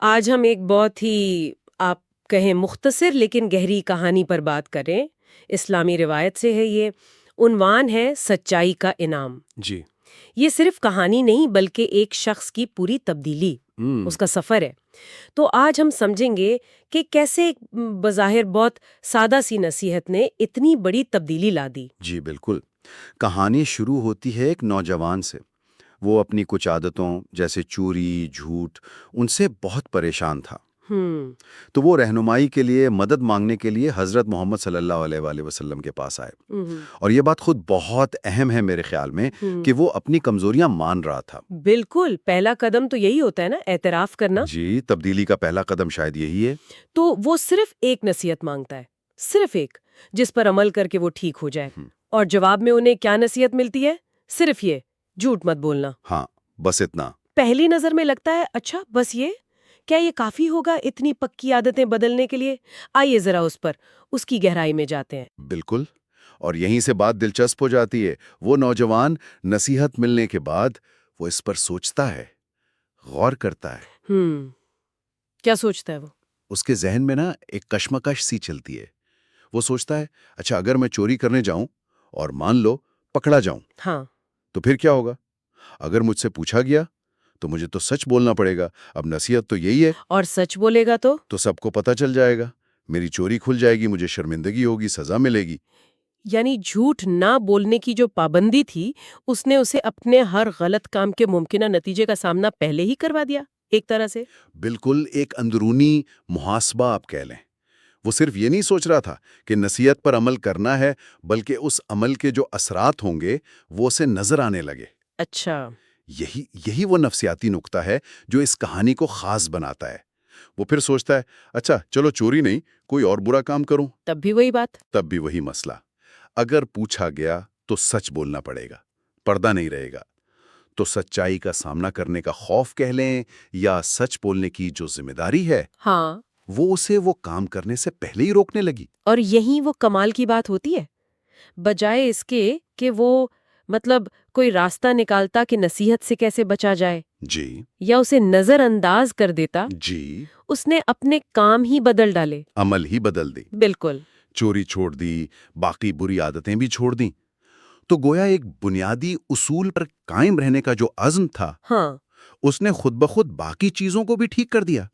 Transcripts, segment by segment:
آج ہم ایک بہت ہی آپ کہیں مختصر لیکن گہری کہانی پر بات کریں۔ اسلامی روایت سے ہے یہ۔ عنوان ہے سچائی کا انعام۔ جی۔ یہ صرف کہانی نہیں بلکہ ایک شخص کی پوری تبدیلی، اس کا سفر ہے۔ تو آج ہم سمجھیں گے کہ کیسے بظاہر بہت سادہ سی نصیحت نے اتنی بڑی تبدیلی لا دی۔ جی بالکل۔ کہانی شروع ہوتی ہے ایک نوجوان سے۔ وہ اپنی کچھ عادتوں جیسے چوری، جھوٹ، ان سے بہت پریشان تھا۔ تو وہ رہنمائی کے لیے، مدد مانگنے کے لیے حضرت محمد صلی اللہ علیہ وآلہ وسلم کے پاس آئے۔ اور یہ بات خود بہت اہم ہے میرے خیال میں کہ وہ اپنی کمزوریاں مان رہا تھا۔ بالکل، پہلا قدم تو یہی ہوتا ہے نا، اعتراف کرنا۔ جی، تبدیلی کا پہلا قدم شاید یہی ہے۔ تو وہ صرف ایک نصیحت مانگتا ہے، صرف ایک، جس پر عمل کر کے وہ ٹھیک ہو جائے۔ اور جواب میں انہیں کیا نصیحت ملتی ہے؟ صرف یہ، جھوٹ مت بولنا۔ ہاں، بس اتنا۔ پہلی نظر میں لگتا ہے اچھا بس یہ، کیا یہ کافی ہوگا اتنی پکی عادتیں بدلنے کے لیے؟ آئیے ذرا اس کی گہرائی میں جاتے ہیں۔ بالکل، اور یہیں سے بات دلچسپ ہو جاتی ہے۔ وہ نوجوان نصیحت ملنے کے بعد وہ اس پر سوچتا ہے، غور کرتا ہے۔ کیا سوچتا ہے وہ؟ اس کے ذہن میں نا ایک کشمکش سی چلتی ہے۔ وہ سوچتا ہے اچھا اگر میں چوری کرنے جاؤں اور مان لو پکڑا جاؤں، ہاں، تو پھر کیا ہوگا؟ اگر مجھ سے پوچھا گیا تو مجھے تو سچ بولنا پڑے گا۔ اب نصیحت تو یہی ہے، اور سچ بولے گا تو سب کو پتہ چل جائے گا، میری چوری کھل جائے گی، مجھے شرمندگی ہوگی، سزا ملے گی۔ یعنی جھوٹ نہ بولنے کی جو پابندی تھی، اس نے اسے اپنے ہر غلط کام کے ممکنہ نتیجے کا سامنا پہلے ہی کروا دیا ایک طرح سے۔ بالکل، ایک اندرونی محاسبہ آپ کہہ لیں۔ وہ صرف یہ نہیں سوچ رہا تھا کہ نصیحت پر عمل کرنا ہے، بلکہ اس عمل کے جو اثرات ہوں گے وہ اسے نظر آنے لگے۔ اچھا، یہی وہ نفسیاتی نقطہ ہے جو اس کہانی کو خاص بناتا ہے۔ وہ پھر سوچتا ہے اچھا چلو چوری نہیں، کوئی اور برا کام کروں۔ تب بھی وہی بات۔ تب بھی وہی مسئلہ، اگر پوچھا گیا تو سچ بولنا پڑے گا، پردہ نہیں رہے گا۔ تو سچائی کا سامنا کرنے کا خوف کہہ لیں یا سچ بولنے کی جو ذمہ داری ہے، ہاں، وہ اسے وہ کام کرنے سے پہلے ہی روکنے لگی۔ اور یہی وہ کمال کی بات ہوتی ہے۔ بجائے اس کے کہ وہ کوئی راستہ نکالتا کہ نصیحت سے کیسے بچا جائے، جی یا اسے نظر انداز کر دیتا، جی، اس نے اپنے کام ہی بدل ڈالے، عمل ہی بدل دی۔ بالکل۔ چوری چھوڑ دی، باقی بری عادتیں بھی چھوڑ دیں۔ تو گویا ایک بنیادی اصول پر قائم رہنے کا جو عزم تھا، ہاں، اس نے خود بخود باقی چیزوں کو بھی ٹھیک کر دیا۔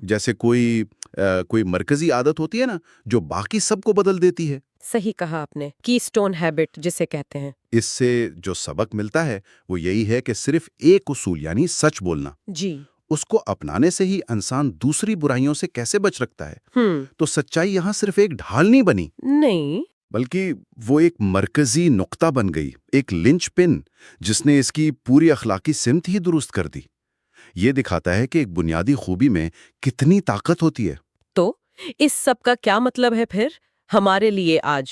جیسے کوئی مرکزی عادت ہوتی ہے نا جو باقی سب کو بدل دیتی ہے۔ صحیح کہا آپ نے، کی سٹون ہیبٹ جسے کہتے ہیں۔ اس سے جو سبق ملتا ہے وہ یہی ہے کہ صرف ایک اصول یعنی سچ بولنا، جی، اس کو اپنانے سے ہی انسان دوسری برائیوں سے کیسے بچ رکھتا ہے۔ تو سچائی یہاں صرف ایک ڈھال نہیں بنی، نہیں، بلکہ وہ ایک مرکزی نقطہ بن گئی، ایک لنچ پن جس نے اس کی پوری اخلاقی سمت ہی درست کر دی۔ یہ دکھاتا ہے کہ ایک بنیادی خوبی میں کتنی طاقت ہوتی ہے۔ تو اس سب کا کیا مطلب ہے پھر ہمارے لیے آج؟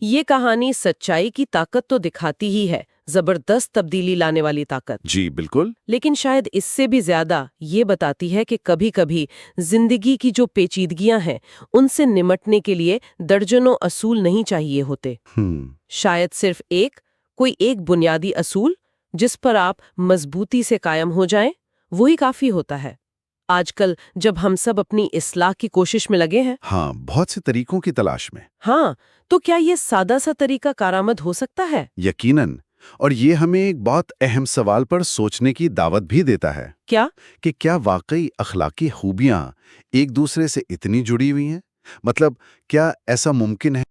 یہ کہانی سچائی کی طاقت تو دکھاتی ہی ہے، زبردست تبدیلی لانے والی طاقت، جی بالکل۔ لیکن شاید اس سے بھی زیادہ یہ بتاتی ہے کہ کبھی کبھی زندگی کی جو پیچیدگیاں ہیں ان سے نمٹنے کے لیے درجنوں اصول نہیں چاہیے ہوتے۔ شاید صرف کوئی ایک بنیادی اصول جس پر آپ مضبوطی سے قائم ہو جائیں، وہی کافی ہوتا ہے۔ آج کل جب ہم سب اپنی اصلاح کی کوشش میں لگے ہیں، ہاں، بہت سے طریقوں کی تلاش میں۔ ہاں، تو کیا یہ سادہ سا طریقہ کارآمد ہو سکتا ہے؟ یقیناً، اور یہ ہمیں ایک بہت اہم سوال پر سوچنے کی دعوت بھی دیتا ہے کیا؟ کہ کیا واقعی اخلاقی خوبیاں ایک دوسرے سے اتنی جڑی ہوئی ہیں؟ کیا ایسا ممکن ہے